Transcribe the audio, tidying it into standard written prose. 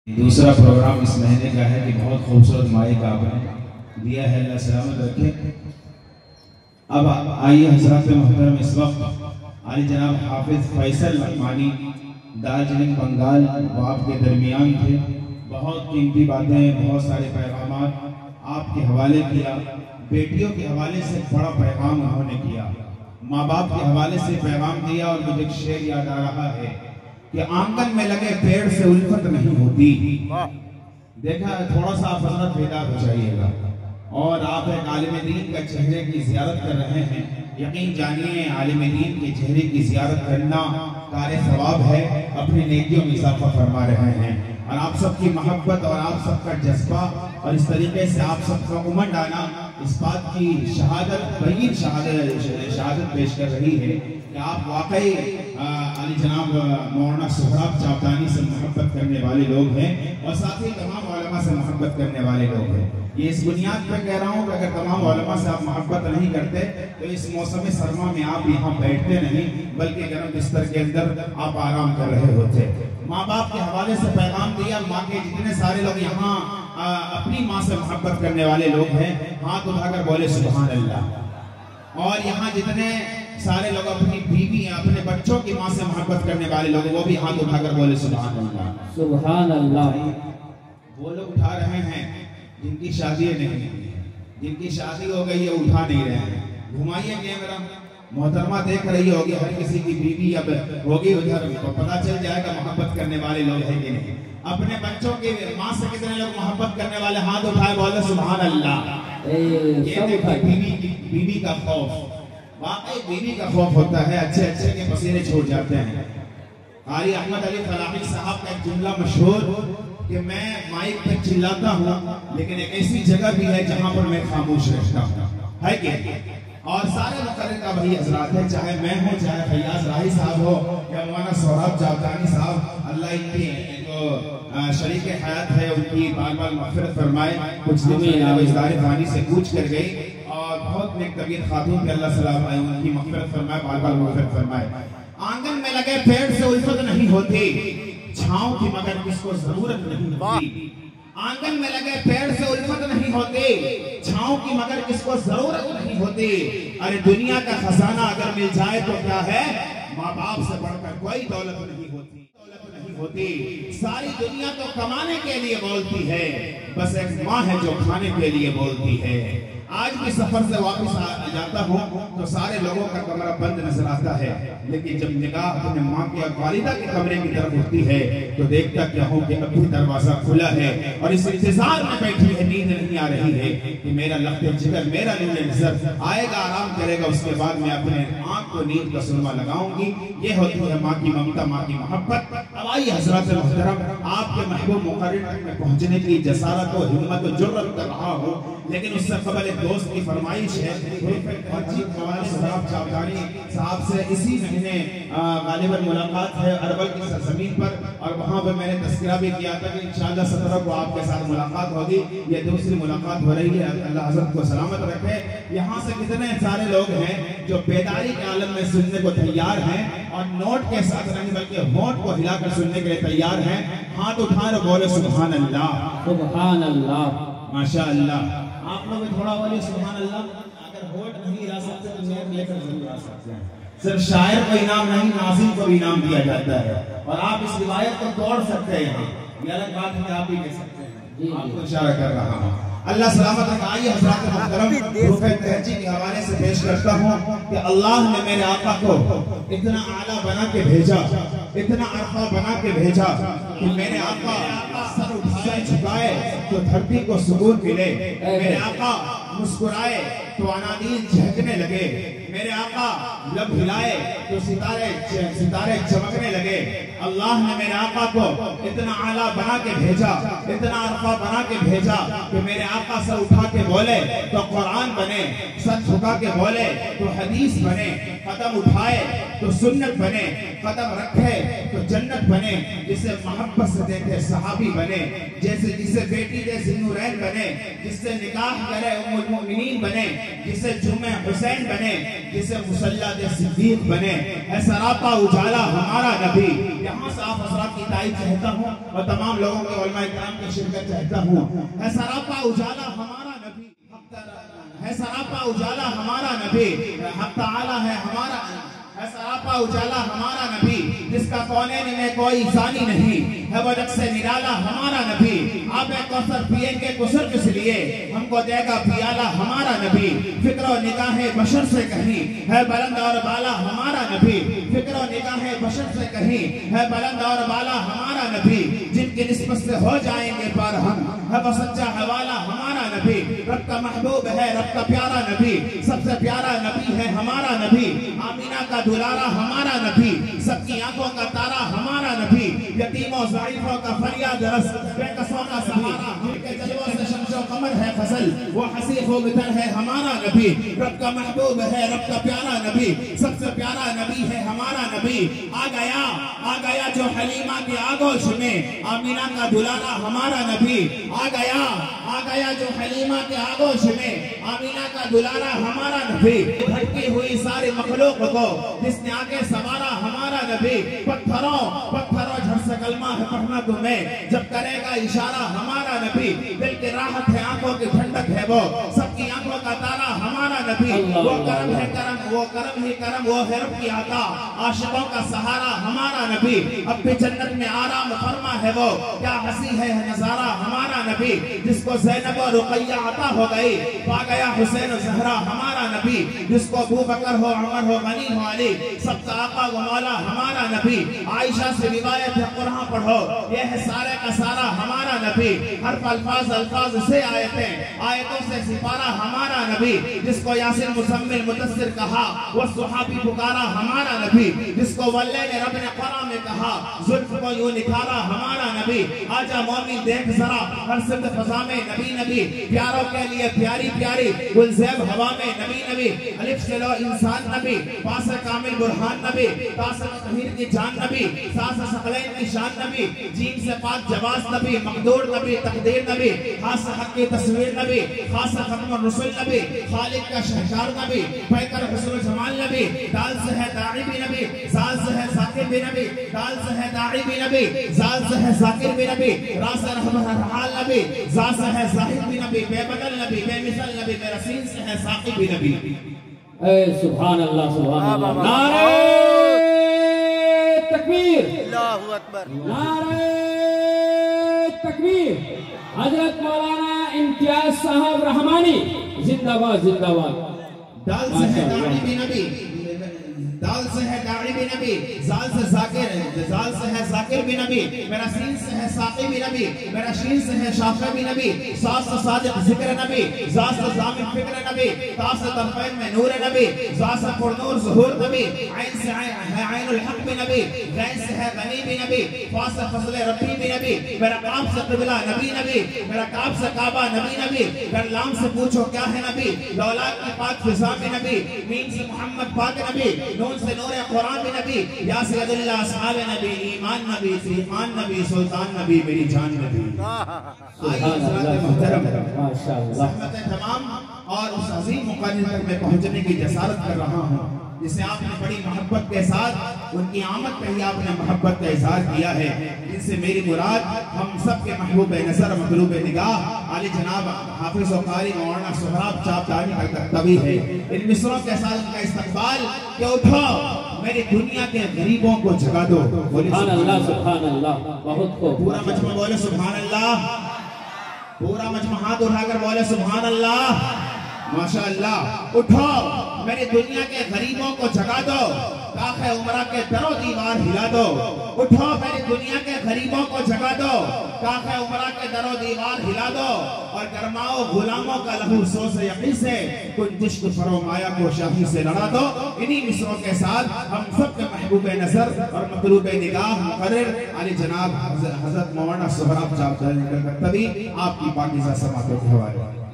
दूसरा प्रोग्राम इस महीने का है कि बहुत खूबसूरत माइक आपने दिया है, अल्लाह सलामत रखे। अब आइए हज़रात मोहतरम, इस वक्त आली जनाब हाफिज फैसल लखमानी दार्जिलिंग बंगाल वो आपके दरमियान थे। बहुत कीमती बातें, बहुत सारे पैगाम आपके हवाले किया। बेटियों के हवाले से बड़ा पैगाम उन्होंने किया, माँ बाप के हवाले से पैगाम दिया। और मुझे एक शेर याद आ रहा है कि आंगन में लगे पेड़ से उल्फत नहीं होती। देखा, थोड़ा सा आप हजरत बेदार हो जाइएगा। और आप एक आलिम दीन का चेहरे की जियारत कर रहे हैं, यकीन जानिए आलिम दीन के चेहरे की जियारत करना कार्य सवाब है, अपनी नेकियों में इजाफा फरमा रहे हैं। और आप सबकी मोहब्बत और आप सबका जज्बा और इस तरीके से आप सबका उमंड आना इस बात की शहादत, बयीन शहादत पेश कर रही है कि आप वाकई अली जनाब मौलाना सोहराब चापदानी से मोहब्बत करने वाले लोग हैं और साथ ही तमाम उलमा से मोहब्बत करने वाले लोग हैं। ये इस बुनियाद पर कह रहा हूँ कि अगर तमाम उलमा से आप मोहब्बत नहीं करते तो इस मौसम सरमा में आप यहाँ बैठते नहीं, बल्कि गर्म बिस्तर के अंदर आप आराम कर रहे होते। माँ बाप के हवाले से पैगाम दिया। माँ के जितने सारे लोग यहाँ अपनी माँ से मोहब्बत करने वाले लोग हैं, हाथ उठाकर बोले सुभान अल्लाह। और यहाँ जितने सारे लोग अपनी बीवी अपने बच्चों की माँ से मोहब्बत करने वाले लोग, वो भी हाथ उठाकर बोले सुभान अल्लाह सुभान अल्लाह। वो लोग उठा रहे हैं जिनकी शादी नहीं, जिनकी शादी हो गई है उठा नहीं रहे हैं। घुमाइए कैमरा, मोहतरमा देख रही होगी, हर किसी की बीवी अब होगी उधर, तो पता चल जाएगा मोहब्बत करने वाले लोग हैं कि नहीं। अपने बच्चों की माँ से कितने लोग मोहब्बत करने वाले, हाथ उठाए बोले सुभान अल्लाह। बीवी का खौफ, वाकई बीवी का खौफ होता है, अच्छे अच्छे के पसीने छूट जाते हैं। कारी अहमद अली फलाही साहब का एक जुमला मशहूर कि मैं माइक पे चिल्लाता हूँ लेकिन एक ऐसी जगह भी है जहाँ पर मैं खामोश रहता हूँ, है क्या? और सारे मुकर्रर का वही हजरात है, चाहे मैं हूँ, चाहे फैयाज राही साहब हो या मौलाना सोहराब चापदानी साहब, अल्लाह इनकी जो शरीक हयात है उनकी बार बार मग़फ़िरत फरमाए। कुछ दिन इज़ारे पानी से कूच कर गई और बहुत नेक तबीयत खातून पे अल्लाह सलाम आए, उनकी मग़फ़िरत फरमाए, बार बार मग़फ़िरत फरमाए। आंगन में लगे पेड़ से उल्फत नहीं होती, छांव की मगर किसको जरूरत नहीं होती। आंगन में लगे पेड़ से उल्फत नहीं होती, छांव की मगर किसको जरूरत नहीं होती। अरे दुनिया का खजाना अगर मिल जाए तो क्या है, माँ बाप से बढ़कर कोई दौलत नहीं होती, दौलत नहीं होती। सारी दुनिया तो कमाने के लिए बोलती है, बस एक माँ है जो खाने के लिए बोलती है। आज भी सफर से वापस आ जाता हूँ तो सारे लोगों का कमरा बंद नजर आता है, लेकिन जब निगाह अपने माँ के वालिदा के कमरे की तरफ उठती है तो देखता क्या हूँ कि अभी दरवाजा खुला है और इस इंतजार में बैठी है, नींद नहीं आ रही है कि मेरा लख्ते जिगर, मेरा नूर नजर आएगा, आराम करेगा, उसके बाद मैं अपने आँख को नींद का सुरमा लगाऊंगी। ये होती है माँ की ममता, माँ की मोहब्बत। अब आइए हज़रात मोहतरम, आपके महबूब मुकर्रर तक में पहुँचने की जसारत और हिम्मत और जुर्रत कर रहा हूँ, लेकिन उससे कबल दोस्त की फरमाइश है सोहराब चापदानी साहब से इसी महीने गालिबन मुलाकात है अरबल की सरजमीन पर, और वहां पर मैंने तस्करा भी किया था कि इंशाअल्लाह 17 को आपके साथ मुलाकात होगी। ये दूसरी मुलाकात हो रही है, अल्लाह हज़रत को सलामत रखे। यहाँ से कितने सारे लोग हैं जो बेदारी के आलम में सुनने को तैयार हैं और नोट के साथ नहीं बल्कि होंठ को हिलाकर सुनने के लिए तैयार हैं। हाथ उठाए बोले सुभान अल्लाह सुभान अल्लाह, माशा अल्लाह। आप लोग थोड़ा बोले सुभान अल्लाह। अगर वोट नहीं ला सकते तो नोट लेकर जरूर आ सकते हैं। सिर्फ शायर को इनाम नहीं, नाज़िम को भी इनाम दिया जाता है और आप इस रिवायत को तोड़ सकते हैं। ये अलग बात है, आप ही कह सकते हैं, आपको इशारा कर रहा हूँ। अल्लाह सलामत रखे। आइए हज़रात मोहतरम, रुफ़े तहजी के हवाले से पेश करता हूँ कि अल्लाह ने मेरे आका को इतना आला बना के भेजा, इतना अरफा बना के भेजा कि मेरे आका सर उठाए झुकाए तो धरती को सुकून मिले, मेरे आका मुस्कुराए तो अनादीन झहकने लगे, मेरे आका लब हिलाए तो सितारे चमकने लगे। अल्लाह ने मेरे आका को इतना आला बना के भेजा, इतना अरफा बना के भेजा कि मेरे आका सर उठा के बोले तो कुरान बने, सर झुका के बोले तो हदीस बने, कदम उठाए तो सुन्नत बने, कदम रखे तो जन्नत बने, जिसे मोहब्बत से देखे सहाबी बने, जैसे जिसे बेटी दे ज़िन्नूरैन बने, जिससे निकाह करे उम्मुल मोमिनीन बने, जिसे जुमे हुसैन बने, जिसे मुसल्लद सिद्दीक बने। है सरापा उजाला हमारा नबी। यहाँ से आप हज़रात की तारीफ चाहता हूँ और तमाम लोगों के उलमाए किराम की शिरकत चाहता हूँ। है सरापा उजाला हमारा नबी, है सरापा उजाला हमारा नबी, हक ताला है हमारा, है सरापा उजाला हमारा नबी, जिसका कौनैन में कोई सानी नहीं है, वो रक्स निराला हमारा नबी। आप कौसर पिएंगे कुसर किस लिए, हमको देगा पियाला हमारा नबी। फिक्र और निगाहे बशर से कहीं है बुलंद और बाला हमारा नबी, फिक्र और निगाहे बशर से कहीं है बुलंद और बाला हमारा नबी। जिनकी निस्बत से हो जाएंगे पार हम, है वो सच्चा हवाला हमारा नबी। रब का महबूब है, रब का प्यारा नबी, सबसे प्यारा नबी है हमारा नबी। आमीना का दुलारा हमारा नबी, सबकी आंखों का तारा हमारा नबी। यतीमों ज़ाइफों का फरियाद रस, बेकसों का सहारा, जिनके जलवों से शम्सो कमर है फसल, वो हसी खूबतर है हमारा नबी। रब का महबूब है, रब का प्यारा नबी, सबसे प्यारा नबी है हमारा नबी। आ गया जो हलीमा के आगोश में, आमीना का दुलारा हमारा नबी। आ गया जो हलीमा के आगोश में, आमीना का दुलारा हमारा नबी। भटकी हुई सारी मखलूक को जिसने आगे सवारा हमारा नबी। पत्थरों झट से कलमा है पढ़ना तुम्हें, जब करेगा इशारा हमारा नबी। दिल की राहत है, आंखों की ठंडक है, वो सबकी आंखों का तारा हमारा नबी। वो करम है करम, वो करम ही करम, वो है रब की आता, आशिकों का सहारा हमारा नबी। अब भी जन्नत में आराम फरमा है, वो क्या हंसी है नजारा हमारा नबी। जिसको ज़ैनब और रुक़ैया अता हो गई, पा गया हुसैन ज़हरा हमारा नबी। जिसको अबू बकर हो, उमर हो, गनी हो, अली, सबका आका व मौला हमारा नबी। आयशा से रिवायत है, कुरान पढ़ो, ये है सारे का सारा हमारा नबी। हर अल्फाज से आयतों से सिपारा हमारा नबी। जिसको यासिन मुज़म्मिल मुदस्सिर कहा, वो सुहाबी पुकारा हमारा नबी। जिसको वल्ले ने रब ने कुरान में कहा, जुल्फ को यूं निखारा हमारा नबी। आजा मोमिन देख जरा, हर सिद्ध फज़ा में नबी नबी, प्यारों के लिए प्यारी प्यारी, गुलज़ैब हवा में नबी नबी। अलिफ से लो इंसान नबी, पास कामिल बुरहान नबी, तास तहीर की जान नबी, सास सकलैन की शान नबी, जीन से पाक जवाज नबी, मकदूर नबी, तकदीर नबी, खास हक की तस्वीर नबी, खास खत्म रसूल नबी, खालिक का शहशार नबी, पैकर हुस्न जमाल नबी। दाल से है दाई भी नबी, जाल से है साकिर भी नबी, दाल से है दाई भी नबी, जाल से है साकिर भी नबी, रास रहमान नबी, जा से है जाहिद भी नबी, बेबदल नबी, बेमिसाल नबी, मेरा सीन से है साकी भी नबी। सुभान अल्लाह, सुभान अल्लाह। नारे तकबीर, अल्लाहु अकबर, नारे तकबीर। हजरत मौलाना इम्तियाज साहब रहमानी जिंदाबाद जिंदाबाद। दाल से है दाई भी नबी, दाल से है दाई भी नबी, जाल से जाकिर, जाल से है जाकिर भी नबी, मेरा सीन से है साकी भी नबी, मेरा शीन से है शाफी भी नबी, सास से सादिक जिक्र नबी, जास से जामिन फिक्र नबी, तास से तरफैन में नूर नबी, जास से पुरनूर ज़ुहूर नबी, ऐन से है ऐनुल हक भी नबी, गैन से है गनी भी नबी, फास से फज़ल रब्बी भी नबी, मेरा काब से क़िबला नबी नबी, मेरा काब से काबा नबी नबी, गरलाम से पूछो क्या है नबी, लौलाद की पाक फिज़ा भी नबी, मीम से मोहम्मद पाक नबी, नून से नूर कुरान भी नबी, या सय्यदुल्लाह अस्हाब नबी, ईमान नबी, फ़ीमान नबी, सुल्तान नबी, मेरी जान नबी। रहमत तमाम और उस अजीम मुकाम तक मैं पहुंचने की जसारत कर रहा हूँ, जिसे आपने बड़ी मोहब्बत के साथ उनकी आमद पे ही आपने मोहब्बत का इजहार किया है। जिनसे मेरी मुराद हम सब के महबूब नजर मतलूब निगाह आली जनाब हाफिज व कारी मौलाना सोहराब चापदानी तक तभी है। इन मिसरों के साथ उनका इस्तकबाल के उठो मेरी दुनिया के गरीबों को जगा दो। सुभान अल्लाह, सुभान अल्लाह। बहुत खूब, पूरा मजमा बोले सुभान अल्लाह, पूरा मजमा हाथ उठाकर बोले सुभान अल्लाह, माशाअल्लाह। उठो मेरी दुनिया के गरीबों को जगा दो, काखे उमरा के दरो दीवार हिला दो। उठो मेरी दुनिया के गरीबों को जगा दो, काखे उमरा के दरो दीवार हिला दो, और गरमाओ गुलामों का लहू सो से यकीन से, कुछ इश्क फरमाया को शाही से लड़ा दो। इन्हीं मिसरों के साथ हम सब के महबूब नजर और मतलूब निगाह मुकर्रर अली जनाब हजरत मौलाना सोहराब चापदानी तभी आपकी पाकीज़ा समातों के हवाले।